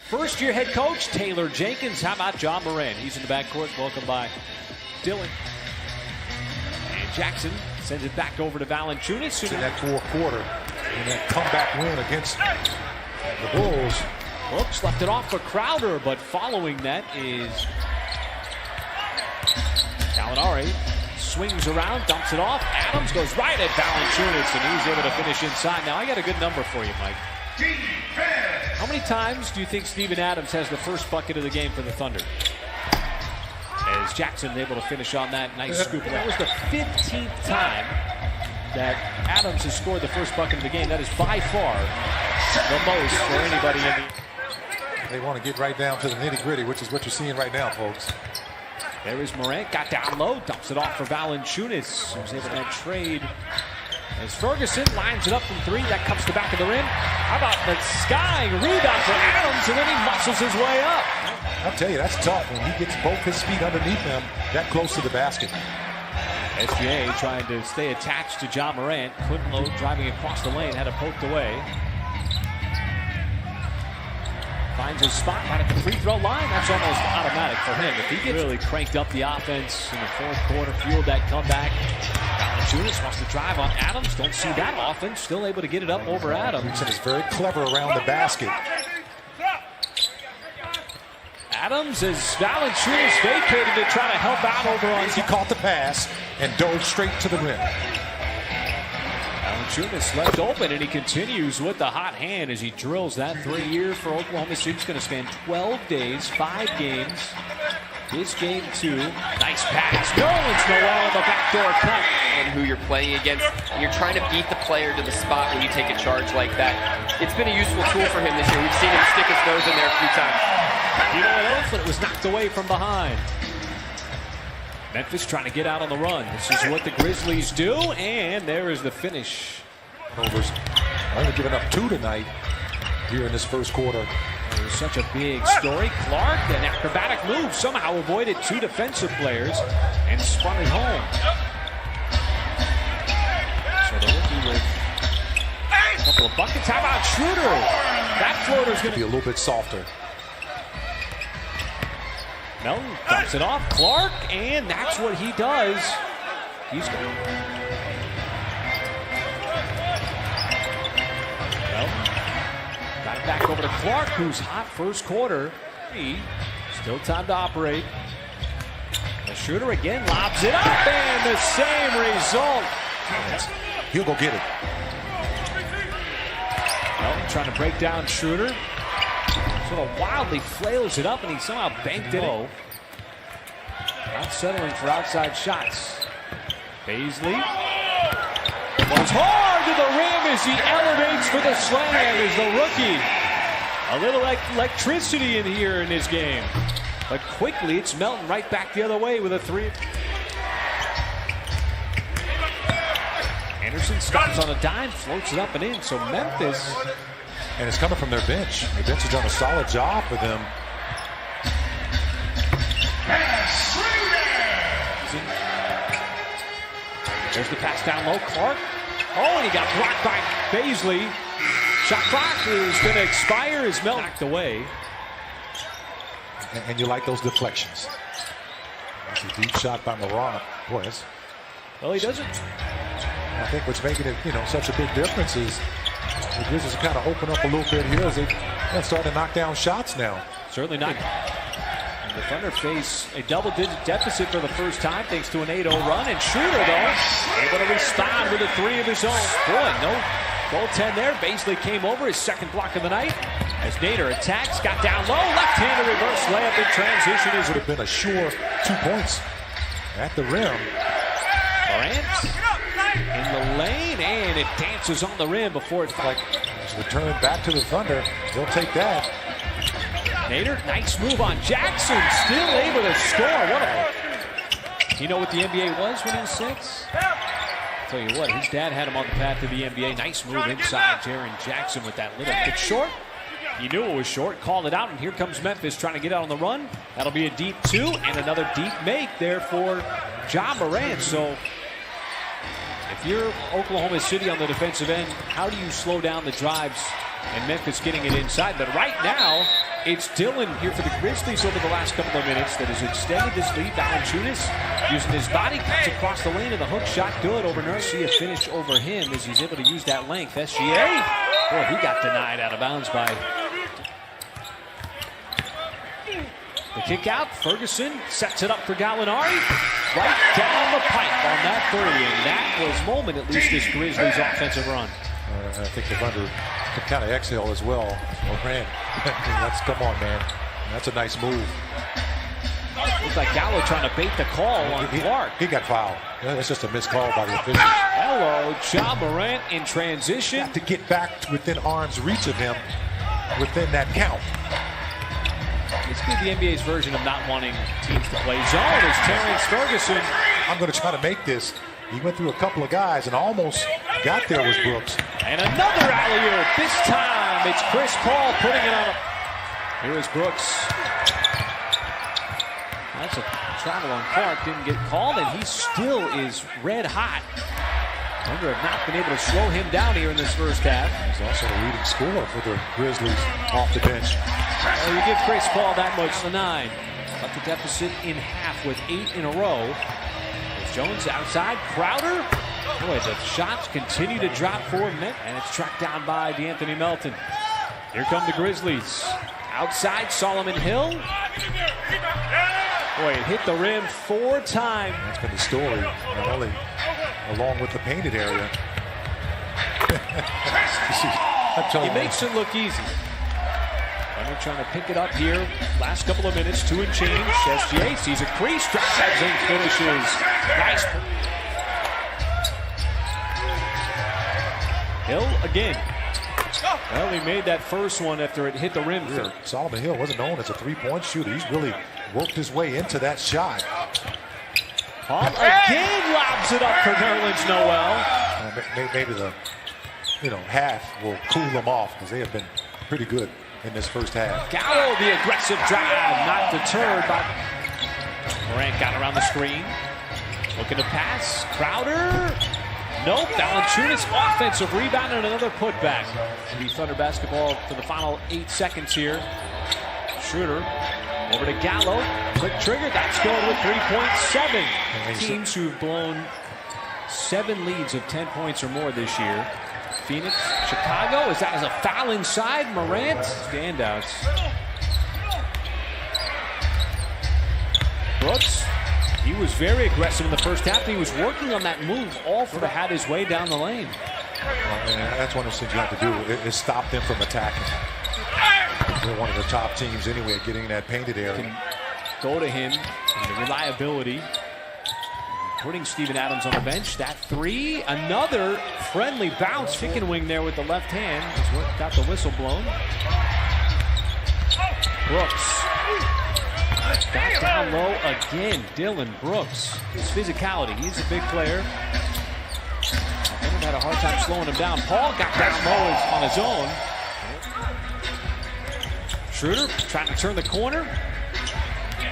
First-year head coach Taylor Jenkins. How about John Moran? He's in the backcourt, welcomed by Dylan. And Jackson sends it back over to Valanciunas. In that fourth quarter, and that comeback win against the Bulls. Brooks left it off for Crowder, but following that is Gallinari. Swings around, dumps it off. Adams goes right at Valanciunas, and he's able to finish inside. Now, I got a good number for you, Mike. How many times do you think Steven Adams has the first bucket of the game for the Thunder? As Jackson able to finish on that nice scoop. That was the 15th time that Adams has scored the first bucket of the game. That is by far the most for anybody in the... They want to get right down to the nitty-gritty, which is what you're seeing right now, folks. There is Morant, got down low, dumps it off for Valanciunas, who's able to trade as Ferguson lines it up from three. That comes to the back of the rim. How about the skying rebound for Adams, and then he muscles his way up. I'll tell you, that's tough when he gets both his feet underneath him that close to the basket. SGA trying to stay attached to John Morant. Couldn't load, driving across the lane, had it poked away. Finds his spot right at the free throw line. That's almost automatic for him. If he gets really cranked up the offense in the fourth quarter, fueled that comeback. Valanciunas wants to drive on Adams. Don't see that often. Still able to get it up over Adams. And is very clever around the basket. Adams as Valanciunas vacated to try to help out over on. He caught the pass and dove straight to the rim. Valanciunas left open, and he continues with the hot hand as he drills that 3-year for Oklahoma City. It's going to span 12 days, 5 games. This game 2. Nice pass. Nerlens Noel on the backdoor cut. And who you're playing against, you're trying to beat the player to the spot when you take a charge like that. It's been a useful tool for him this year. We've seen him stick his nose in there a few times. You know what else? It was knocked away from behind. Memphis trying to get out on the run. This is what the Grizzlies do, and there is the finish. Overs. Only giving up 2 tonight here in this first quarter. It was such a big story. Clark, an acrobatic move, somehow avoided 2 defensive players and spun it home. So the rookie with a couple of buckets. How about Schroeder? That floater's going to be a little bit softer. Melton dumps it off. Clark, and that's what he does. He's going. Melton got it back over to Clark, who's hot first quarter. Still time to operate. The shooter again lobs it up, and the same result. He'll go get it. Melton trying to break down Schroeder. Sort of wildly flails it up, and he somehow banked it low. Not settling for outside shots. Baisley goes hard to the rim as he elevates for the slam as the rookie. A little electricity in here in this game. But quickly, it's Melton right back the other way with a 3. Anderson stops on a dime, floats it up and in. So Memphis... And it's coming from their bench. The bench has done a solid job for them. There's the pass down low. Clark. Oh, and he got blocked by Baisley. Shot clock is going to expire as Melton knocked away. And you like those deflections. That's a deep shot by Morant. Boy, that's... Well, he doesn't. I think what's making it, such a big difference is the Grizzlies kind of open up a little bit here as they start to knock down shots now. Certainly not. And the Thunder face a double-digit deficit for the first time thanks to an 8-0 run. And Schroeder, though, able to respond with a 3 of his own. Boy, no goaltend there. Baisley came over, his second block of the night. As Nader attacks, got down low, left-handed reverse layup in transition. Would have been a sure 2 points at the rim. Morant in the lane, and it dances on the rim before it's like return back to the Thunder. They'll take that. Nader, nice move on Jackson, still able to score. What a... Do you know what the NBA was when he was 6? I'll tell you what, his dad had him on the path to the NBA. Nice move inside Jaren Jackson with that little bit short. He knew it was short, called it out, and here comes Memphis trying to get out on the run. That'll be a deep 2 and another deep make there for John Morant. So if you're Oklahoma City on the defensive end, how do you slow down the drives and Memphis getting it inside? But right now, It's Dillon here for the Grizzlies over the last couple of minutes that has extended this lead. Valanciunas using his body, cuts across the lane, and the hook shot good over Nurse. See a finish over him as he's able to use that length. SGA, boy, he got denied out of bounds by the kick out. Ferguson sets it up for Gallinari. Right down the pipe on that three, and that was moment at least this Grizzlies offensive run. I think the Thunder can kind of exhale as well. Morant, come on, man. That's a nice move. Looks like Gallo trying to bait the call on Clark. He got fouled. That's just a missed call by the officials. Hello, Ja Morant in transition. Got to get back within arm's reach of him within that count. This could be the NBA's version of not wanting teams to play zone as Terrence Ferguson. I'm going to try to make this. He went through a couple of guys and almost got there with Brooks. And another alley-oop. This time it's Chris Paul putting it on. Here is Brooks. That's a travel on Clark. Didn't get called, and he still is red hot. Thunder have not been able to slow him down here in this first half. He's also the leading scorer for the Grizzlies off the bench. Well, you give Chris Paul that much, the 9. Cut the deficit in half with 8 in a row. There's Jones outside. Crowder. Boy, the shots continue to drop for Memphis, and it's tracked down by DeAnthony Melton. Here come the Grizzlies. Outside, Solomon Hill. Boy, it hit the rim 4 times. That's been the story, not only along with the painted area. He makes it look easy. Thunder trying to pick it up here. Last couple of minutes, 2 and change. SGA sees a crease, drops that zinc, finishes. Nice. Hill again. Well, he made that first one after it hit the rim. Yeah. Solomon Hill wasn't known as a three-point shooter. He's really worked his way into that shot. Paul again lobs it up for Nerlens Noel. Maybe the half will cool them off because they have been pretty good in this first half. Gallo, the aggressive drive, not deterred by Morant. Got around the screen, looking to pass. Crowder. Nope. Valanciunas offensive rebound and another putback. The Thunder basketball for the final 8 seconds here. Schroeder over to Gallo. Quick trigger. That's going with 3.7. Teams who've blown 7 leads of 10 points or more this year. Phoenix, Chicago. Is that as a foul inside? Morant. Standouts. Brooks. He was very aggressive in the first half. He was working on that move all for to had his way down the lane. That's one of the things you have to do is stop them from attacking. They're one of the top teams anyway at getting in that painted area. Can go to him, and the reliability. Putting Steven Adams on the bench. That 3, another friendly bounce. Chicken wing there with the left hand. Is what got the whistle blown. Brooks. Got down low again. Dillon Brooks. His physicality. He's a big player. Leonard had a hard time slowing him down. Paul got down low on his own. Schroeder trying to turn the corner.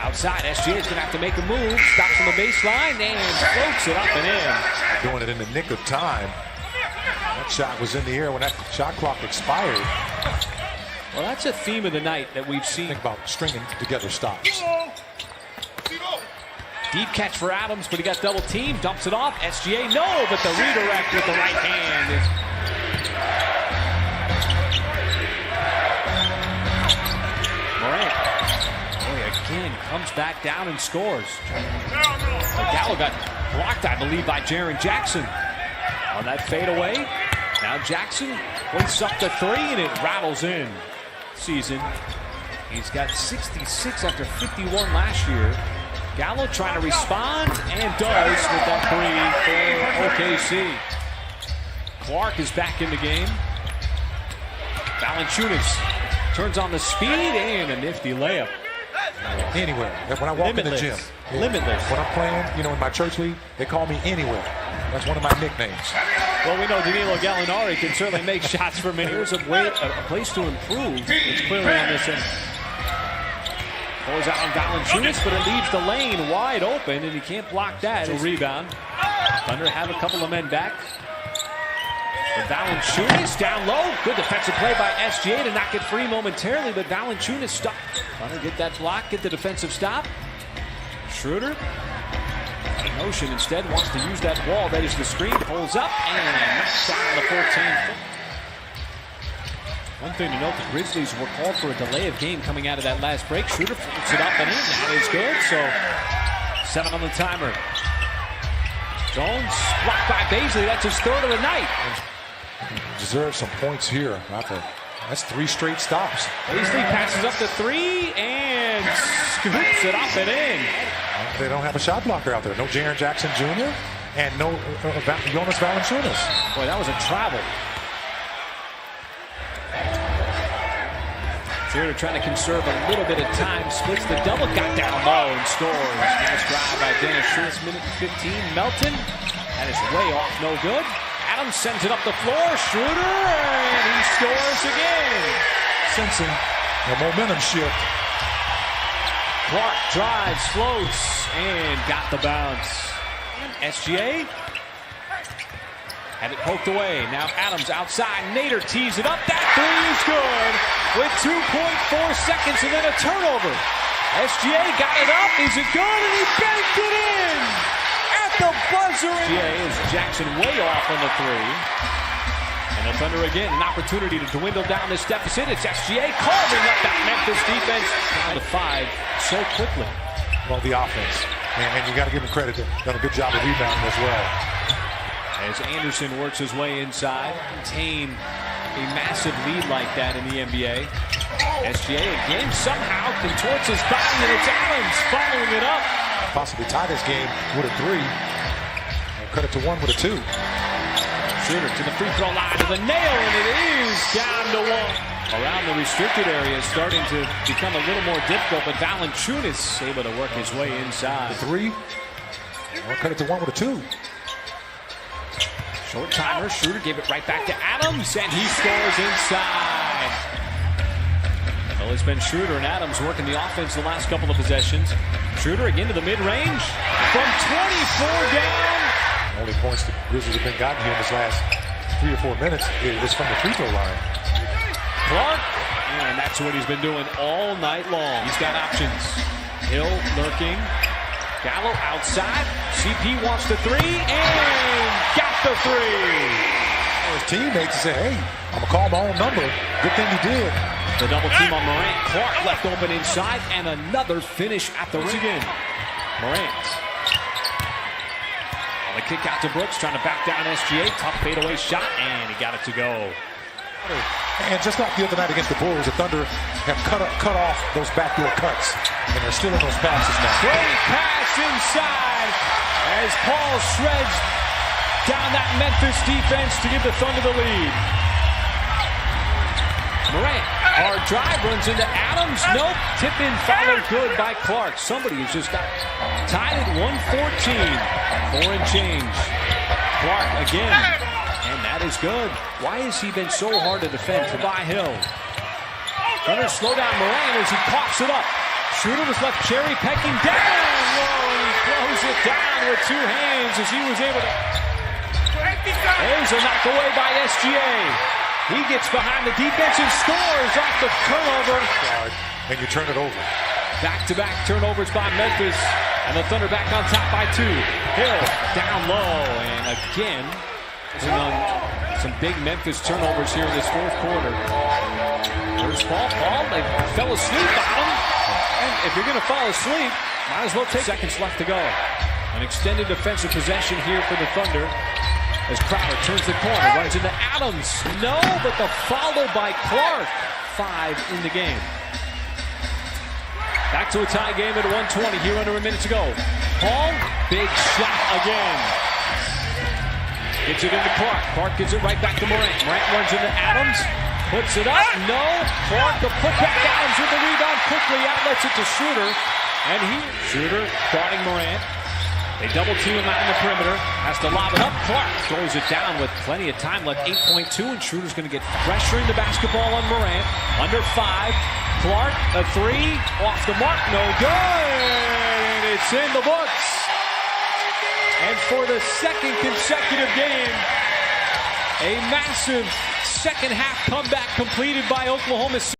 Outside, SGA is going to have to make a move. Stops on the baseline and floats it up and in. Doing it in the nick of time. That shot was in the air when that shot clock expired. Well, that's a theme of the night that we've seen. Think about stringing together stops. Deep catch for Adams, but he got double teamed. Dumps it off. SGA, no, but the redirect with the right hand is. Morant. Boy, again, comes back down and scores. Gallo got blocked, I believe, by Jaren Jackson on that fadeaway. Now Jackson points up the 3, and it rattles in. Season. He's got 66 after 51 last year. Gallo trying to respond, and does with that 3 for OKC. Clark is back in the game. Valanciunas turns on the speed and a nifty layup. Anywhere. When I walk in the gym. Limitless. When I'm playing, in my church league, they call me Anywhere. That's one of my nicknames. Well, we know Danilo Gallinari can certainly make shots from it. Here's a place to improve. It's clearly on this end. Goes out on Valanciunas, but it leaves the lane wide open, and he can't block that. It's a rebound. Thunder have a couple of men back. Valanciunas down low. Good defensive play by SGA to knock it free momentarily, but Valanciunas stopped. Trying to get that block, get the defensive stop. Schroeder. Motion instead, wants to use that wall. That is the screen. Pulls up and knocks down the 14. One thing to note, the Grizzlies were called for a delay of game coming out of that last break. Schroeder flips it up and in. That is good. So 7 on the timer. Jones blocked by Bazley. That's his third of the night. Deserves some points here. That's 3 straight stops. Bazley passes up to 3 and scoops it up and in. They don't have a shot blocker out there. No Jaren Jackson Jr. and no Jonas Valanciunas. Boy, that was a travel. Schroeder trying to conserve a little bit of time. Splits the double, got down low and scores. Nice drive by Dennis Schultz, minute 15. Melton, that is way off, no good. Adams sends it up the floor. Schroeder, and he scores again. Sensing the momentum shift. Clark drives, floats, and got the bounce. SGA had it poked away. Now Adams outside. Nader tees it up. That 3 is good with 2.4 seconds and then a turnover. SGA got it up. Is it good? And he banked it in at the buzzer. SGA is Jackson way off on the 3. And the Thunder again, an opportunity to dwindle down this deficit. It's SGA carving up that Memphis defense down to 5 so quickly. Well, the offense. And you got to give him credit. They've done a good job of rebounding as well. As Anderson works his way inside, contain a massive lead like that in the NBA. SGA again somehow contorts his body, and it's Adams following it up. Possibly tie this game with a 3. And cut it to 1 with a 2. Schroeder to the free throw line to the nail, and it is down to 1. Around the restricted area is starting to become a little more difficult, but Valanciunas able to work his way inside. The 3. We'll cut it to 1 with a 2. Short timer, Schroeder gave it right back to Adams, and he scores inside. Well, it's been Schroeder and Adams working the offense the last couple of possessions. Schroeder again to the mid-range from 24 down. The only points the Grizzlies have been gotten here in this last 3 or 4 minutes is from the free throw line. Clark, and that's what he's been doing all night long. He's got options. Hill lurking. Gallo outside. CP wants the 3 and got the 3. His teammates say, hey, I'm going to call my own number. Good thing he did. The double team on Morant. Clark left open inside and another finish at the rim again. Morant. The kick out to Brooks, trying to back down SGA. Tough fadeaway shot, and he got it to go. And just like the other night against the Bulls, the Thunder have cut off those backdoor cuts, and they're still in those passes now. Great pass inside as Paul shreds down that Memphis defense to give the Thunder the lead. Morant, hard drive, runs into Adams. Nope, tip in, followed good by Clark. Somebody has just got tied at 114. 4 and change. Clark again. And that is good. Why has he been so hard to defend? By Hill. Thunder slow down Morant as he coughs it up. Schroeder was left cherry pecking down. Whoa, and he throws it down with 2 hands as he was able to. There's a knock away by SGA. He gets behind the defense and scores off the turnover. And you turn it over. Back-to-back turnovers by Memphis. And the Thunder back on top by 2. Hill down low. And again, some big Memphis turnovers here in this 4th quarter. There's Paul. They fell asleep on him. And if you're going to fall asleep, might as well take seconds left to go. An extended defensive possession here for the Thunder. As Crowder turns the corner, runs into Adams. No, but the follow by Clark. 5 in the game. Back to a tie game at 120 here under a minute to go. Paul, big shot again. Gets it into Clark. Clark gives it right back to Morant. Morant runs into Adams. Puts it up. No. Clark, the putback. Adams with the rebound. Quickly outlets it to Schroeder. And Schroeder guarding Morant. They double team him out in the perimeter. Has to lob it up. Clark throws it down with plenty of time left. 8.2, and Schroeder's going to get pressuring the basketball on Morant. Under 5. Clark, a 3. Off the mark. No good. And it's in the books. And for the 2nd consecutive game, A massive second half comeback completed by Oklahoma City.